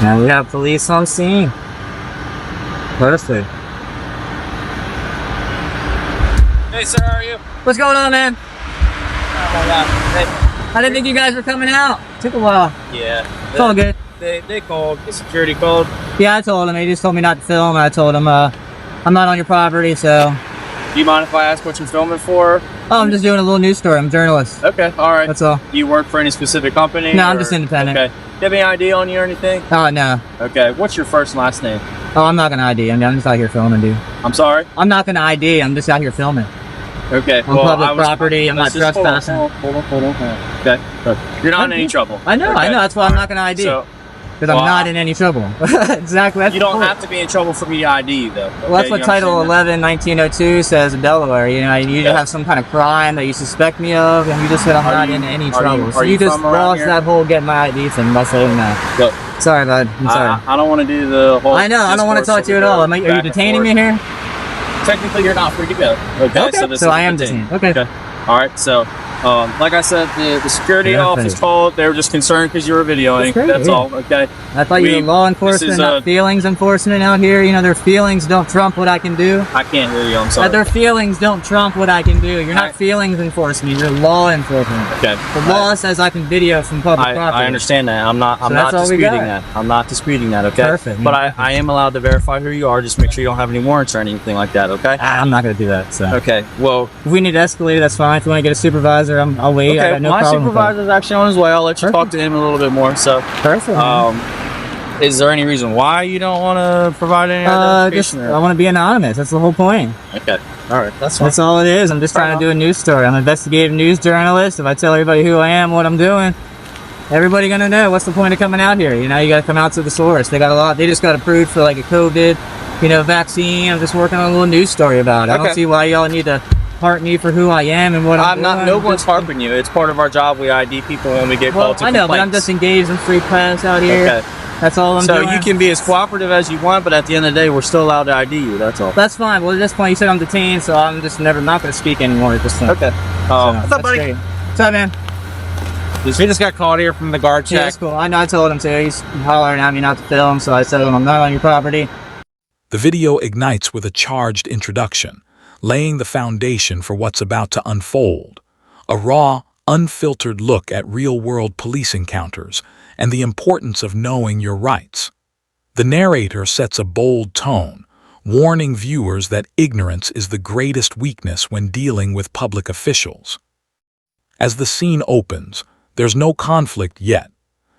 Now we have police on scene. Perfect. Hey, sir, how are you? What's going on, man? Oh my God. I didn't think you guys were coming out. Took a while. Yeah. It's all good. They called. The security called. Yeah, I told him. He just told me not to film. I told him I'm not on your property, so. Do you mind if I ask what you're filming for? Oh, I'm just doing a little news story. I'm a journalist. Okay, all right. That's all. Do you work for any specific company? No, I'm just independent. Okay. Do you have any ID on you or anything? Oh, no. Okay. What's your first and last name? Oh, I'm not going to ID. I'm just out here filming, dude. I'm sorry? I'm not going to ID. I'm just out here filming. Okay. On public property. I'm not trespassing. Hold on. Okay. You're not in any trouble. I know. Okay. I know. That's why I'm not going to ID. Because I'm not in any trouble. Exactly. That's you don't have to be in trouble for me to ID you, though. Okay? Well, that's what Title 11, 1902 says in Delaware. You know, you either have some kind of crime that you suspect me of, and you just said I'm not in any trouble. So you just lost that whole get my ID thing by saying that. Look, sorry, bud. I'm sorry. I don't want to do the whole. I know. I don't want to talk to you at all. Are you detaining me here? Technically, you're not free to go. Okay. So I am detained. Okay. All right. So, like I said, the security office called. They were just concerned because you were videoing. That's all. Okay. I thought you were law enforcement, not feelings enforcement out here. You know, their feelings don't trump what I can do. I can't hear you. I'm sorry. Their feelings don't trump what I can do. You're not feelings enforcement. You're law enforcement. Okay. The law says I can video from public property. I understand that. I'm not disputing that. I'm not disputing that. Okay. Perfect. But I am allowed to verify who you are. Just make sure you don't have any warrants or anything like that. Okay. I'm not gonna do that. So. Okay. Well, if we need to escalate, that's fine. If you want to get a supervisor, I'll wait. Okay. I got no My problem supervisor's actually on his way. I'll let you talk to him a little bit more. So. Perfect. Is there any reason why you don't want to provide any identification? I want to be anonymous. That's the whole point. Okay. All right. That's fine. That's all it is. I'm just trying to do a news story. I'm an investigative news journalist. If I tell everybody who I am, what I'm doing, everybody gonna know. What's the point of coming out here? You know, you got to come out to the source. They got a lot. They just got approved for like a COVID, vaccine. I'm just working on a little news story about it. I don't see why y'all need to heart me for who I am and what I'm doing. No one's harping you. It's part of our job. We ID people when we get called to complaints. I know, but I'm just engaged in free press out here. Okay. That's all I'm doing. So you can be as cooperative as you want, but at the end of the day, we're still allowed to ID you. That's all. That's fine. Well, at this point, you said I'm detained, so I'm just not going to speak anymore at this point. Okay. What's up, buddy? Great. What's up, man? We just got called here from the guard check. Yeah, that's cool. I know. I told him to. He's hollering at me not to film, so I said I'm not on your property. The video ignites with a charged introduction, laying the foundation for what's about to unfold. A raw, unfiltered look at real-world police encounters and the importance of knowing your rights. The narrator sets a bold tone, warning viewers that ignorance is the greatest weakness when dealing with public officials. As the scene opens, there's no conflict yet,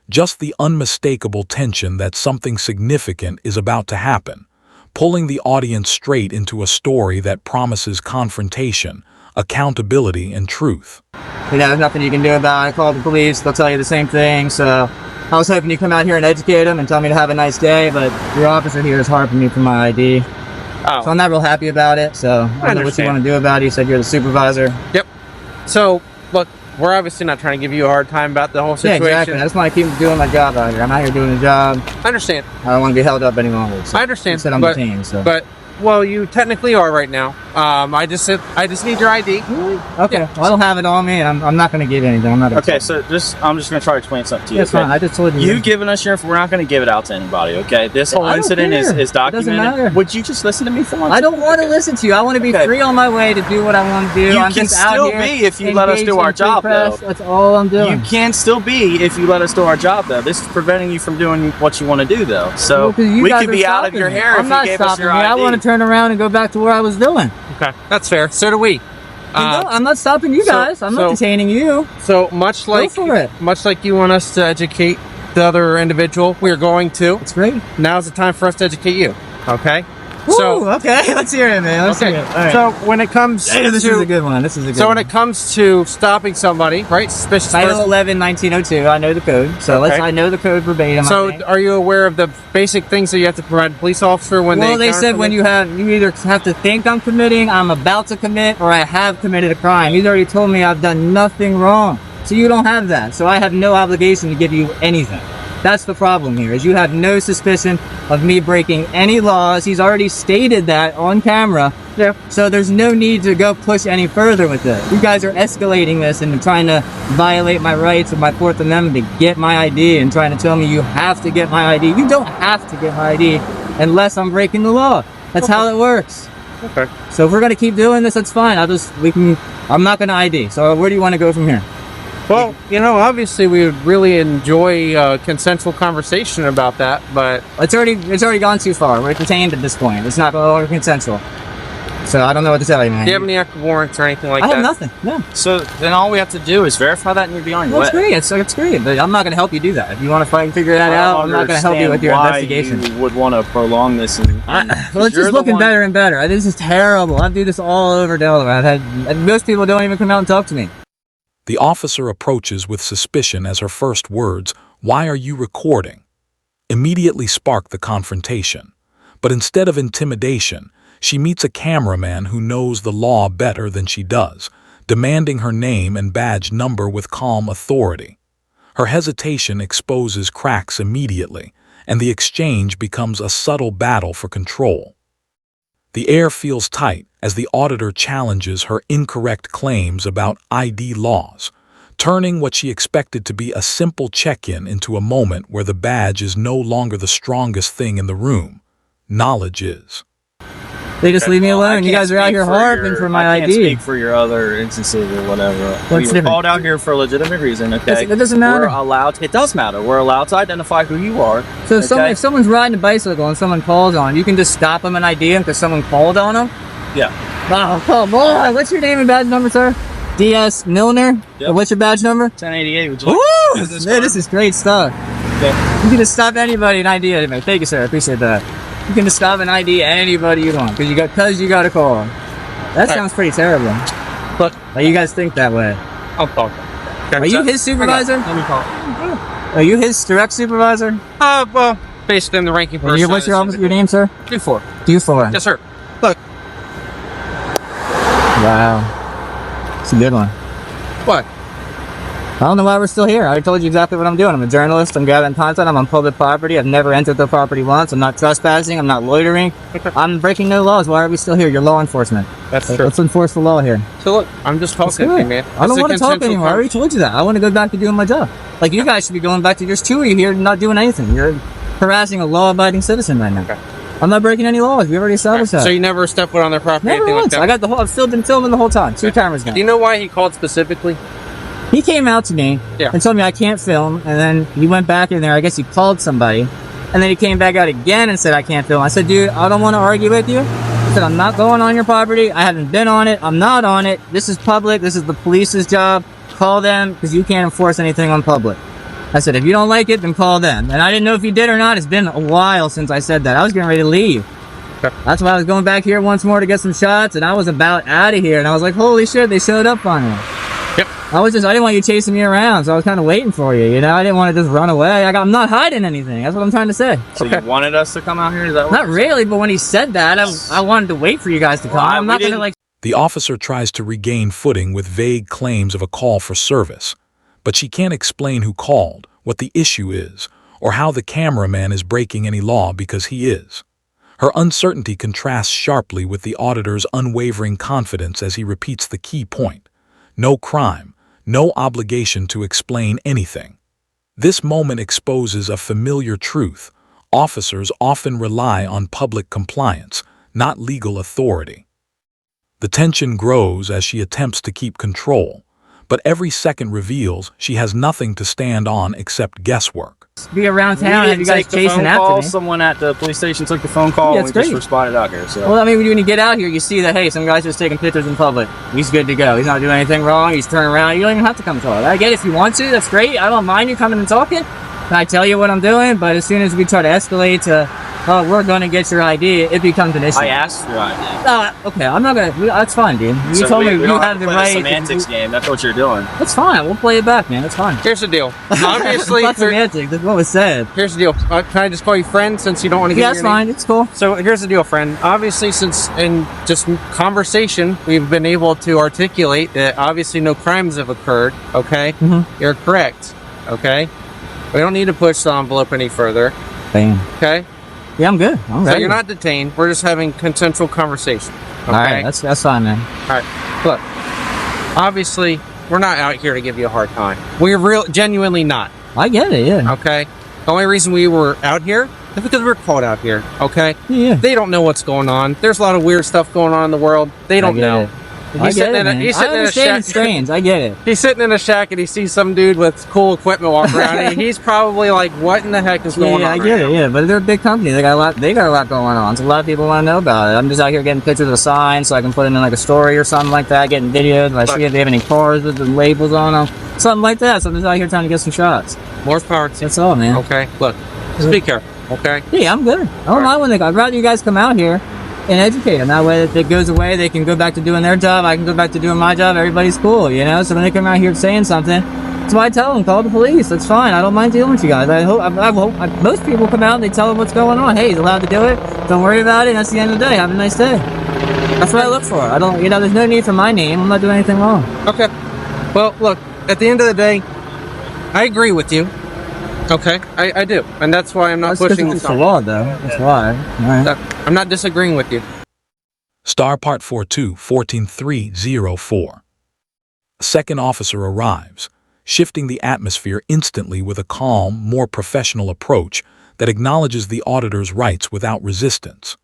just the unmistakable tension that something significant is about to happen, pulling the audience straight into a story that promises confrontation, accountability, and truth. There's nothing you can do about it. I called the police, they'll tell you the same thing, so I was hoping you'd come out here and educate them and tell me to have a nice day, but your officer here is harping me for my ID. Oh. So I'm not real happy about it, so I don't know what you want to do about it. You said you're the supervisor. Yep. So, look, we're obviously not trying to give you a hard time about the whole situation. Yeah, exactly. I just want to keep doing my job out here. I'm out here doing a job. I understand. I don't want to be held up any longer. So I understand. You said I'm detained, so. But, well, you technically are right now. I just need your ID. Really? Okay. Yeah. Well, I don't have it on me, and I'm not going to give anything. I'm not. Okay, so I'm just going to try to explain something to you. That's fine. I just told you. You've given us your info. We're not going to give it out to anybody. Okay. This whole incident is documented. It doesn't matter. Would you just listen to me for once? I don't want to listen to you. I want to be free on my way to do what I want to do. You can still be if you let us do our job, though. That's all I'm doing. You can still be if you let us do our job, though. This is preventing you from doing what you want to do, though. So we could be out of your hair if you gave us your ID. I want to turn around and go back to where I was doing. Okay, that's fair. So do we. I'm not stopping you guys. I'm not detaining you. So much like you want us to educate the other individual, we're going to. That's great. Now's the time for us to educate you. Okay. So okay, let's hear it, man. Let's hear it. All right. So when it comes to this is a good one. This is a good one. So when it comes to stopping somebody, right? Suspicious Title person. 11, 1902. I know the code. So I know the code verbatim. So are you aware of the basic things that you have to provide a police officer when they said when you either have to think I'm committing, I'm about to commit, or I have committed a crime. He's already told me I've done nothing wrong. So you don't have that. So I have no obligation to give you anything. That's the problem here, is you have no suspicion of me breaking any laws. He's already stated that on camera. Yeah. So there's no need to go push any further with it. You guys are escalating this and trying to violate my rights of my Fourth Amendment to get my ID and trying to tell me you have to get my ID. You don't have to get my ID unless I'm breaking the law. That's how it works. Okay. So if we're gonna keep doing this, that's fine. I'm not gonna ID. So where do you want to go from here? Well, you know, obviously we would really enjoy a consensual conversation about that, but It's already gone too far. We're detained at this point. It's not no longer consensual. So I don't know what to tell you, man. do you have any active warrants or anything like I that? have nothing. No. So then all we have to do is verify that and you're beyond your That's great. It's great. But I'm not going to help you do that. If you want to fight and figure that out, I'm not going to help you with your investigation. You would want to prolong this. Well, it's just looking better and better. This is terrible. I do this all over Delaware. Most people don't even come out and talk to me. The officer approaches with suspicion as her first words, "Why are you recording?" immediately spark the confrontation. But instead of intimidation, she meets a cameraman who knows the law better than she does, demanding her name and badge number with calm authority. Her hesitation exposes cracks immediately, and the exchange becomes a subtle battle for control. The air feels tight as the auditor challenges her incorrect claims about ID laws, turning what she expected to be a simple check-in into a moment where the badge is no longer the strongest thing in the room. Knowledge is. They just leave me alone. You guys are out here harping for my I can't ID. speak for your other instances or whatever. What's We were different? called out here for a legitimate reason, okay? It doesn't matter. We're allowed, it does matter. We're allowed to identify who you are. So okay? if someone's riding a bicycle and someone calls on them, you can just stop them and ID them because someone called on them? Yeah. Oh, come on. What's your name and badge number, sir? D.S. Milner? Yep. Or what's your badge number? 1088. Would you like Woo! business Man, card? this is great stuff. Okay. You can just stop anybody and ID anybody. Thank you, sir. I appreciate that. You can just stop and ID anybody you want because you got a call. That sounds pretty terrible. Look, Like you guys think that way. I'll talk. Are you his supervisor? Let me call. Are you his direct supervisor? Well, based on the ranking And person. what's your name, sir? Before. D4. Yes, sir. Wow. It's a good one. What? I don't know why we're still here. I already told you exactly what I'm doing. I'm a journalist. I'm gathering content. I'm on public property. I've never entered the property once. I'm not trespassing. I'm not loitering. I'm breaking no laws. Why are we still here? You're law enforcement. That's true. Let's enforce the law here. So look, I'm just talking to you, man. I don't want to talk anymore. I already told you that. I want to go back to doing my job. Like you guys should be going back to. There's two of you here not doing anything. You're harassing a law-abiding citizen right now. Okay. I'm not breaking any laws. We already established that. So you never stepped foot on their property? Never anything once. like I that? got the whole. I've still been filming the whole time. Two cameras down. Do you know why he called specifically? He came out to me and told me I can't film, and then he went back in there. I guess he called somebody, and then he came back out again and said I can't film. I said, dude, I don't want to argue with you. I said, I'm not going on your property. I haven't been on it. I'm not on it. This is public. This is the police's job. Call them because you can't enforce anything on public. I said, if you don't like it, then call them. And I didn't know if he did or not. It's been a while since I said that. I was getting ready to leave. Okay. That's why I was going back here once more to get some shots, and I was about out of here. And I was like, holy shit, they showed up finally. Yep. I didn't want you chasing me around, so I was kind of waiting for you, you know? I didn't want to just run away. I'm not hiding anything. That's what I'm trying to say. So you wanted us to come out here? Is that what Not really, but when he said that, I wanted to wait for you guys to come. I'm not going to, like... The officer tries to regain footing with vague claims of a call for service, but she can't explain who called, what the issue is, or how the cameraman is breaking any law because he is. Her uncertainty contrasts sharply with the auditor's unwavering confidence as he repeats the key point. No crime, no obligation to explain anything. This moment exposes a familiar truth. Officers often rely on public compliance, not legal authority. The tension grows as she attempts to keep control, but every second reveals she has nothing to stand on except guesswork. Be around town and have you guys chasing after me. Someone at the police station took the phone call Yeah, and we it's great. just responded out here. So. Well, I mean, when you get out here, you see that, hey, some guy's just taking pictures in public. He's good to go. He's not doing anything wrong. He's turning around. You don't even have to come talk. I get it if you want to. That's great. I don't mind you coming and talking. And I tell you what I'm doing, but as soon as we try to escalate to, oh, we're going to get your ID, it becomes an issue. I asked for your ID. Okay, I'm not going to. That's fine, dude. You told me you have the right. Semantics game. That's what you're doing. That's fine. We'll play it back, man. That's fine. Here's the deal. Obviously, It's not semantics. That's what was said. here's the deal. Can I just call you friend since you don't want to get Yeah, that's fine. It's cool. So here's the deal, friend. Obviously, since in just conversation, we've been able to articulate that obviously no crimes have occurred, okay? Mm-hmm. You're correct, okay? We don't need to push the envelope any further. Bam. Okay? Yeah, I'm good. I'm So ready. you're not detained. We're just having consensual conversation. Okay? All right, that's fine, man. All right. Look, obviously, we're not out here to give you a hard time. We're genuinely not. I get it, yeah. Okay? The only reason we were out here is because we're called out here. Okay? Yeah. They don't know what's going on. There's a lot of weird stuff going on in the world. They don't know. It. I get it, man. He's I sitting in a understand shack. it's strange. I get it. He's sitting in a shack and he sees some dude with cool equipment walking around. And he's probably like, "What in the heck is going on?" Yeah, I get it. Yeah, but they're a big company. They got a lot. They got a lot going on. So a lot of people want to know about it. I'm just out here getting pictures of the signs so I can put it in like a story or something like that. Getting videos. I see if they have any cars with the labels on them. Something like that. So I'm just out here trying to get some shots. More power to you. That's all, man. Okay. Look, just be careful. Okay. Yeah, I'm good. I don't mind when I'd rather you guys come out here and educate them. That way, if it goes away, they can go back to doing their job. I can go back to doing my job. Everybody's cool, you know? So when they come out here saying something, that's why I tell them, call the police. That's fine. I don't mind dealing with you guys. I hope most people come out and they tell them what's going on. Hey, he's allowed to do it. Don't worry about it. That's the end of the day. Have a nice day. That's what I look for. I don't, there's no need for my name. I'm not doing anything wrong. Okay. Well, look, at the end of the day, I agree with you. Okay, I do, and that's why I'm not pushing this. It's the law, though. That's why. All right. I'm not disagreeing with you. Star Part 42, 14304. A second officer arrives, shifting the atmosphere instantly with a calm, more professional approach that acknowledges the auditor's rights without resistance.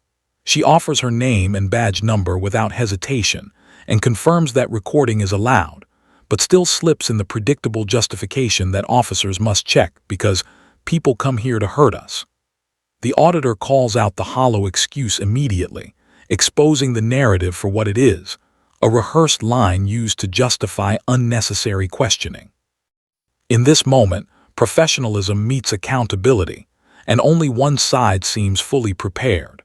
She offers her name and badge number without hesitation and confirms that recording is allowed, but still slips in the predictable justification that officers must check because people come here to hurt us. The auditor calls out the hollow excuse immediately, exposing the narrative for what it is, a rehearsed line used to justify unnecessary questioning. In this moment, professionalism meets accountability, and only one side seems fully prepared.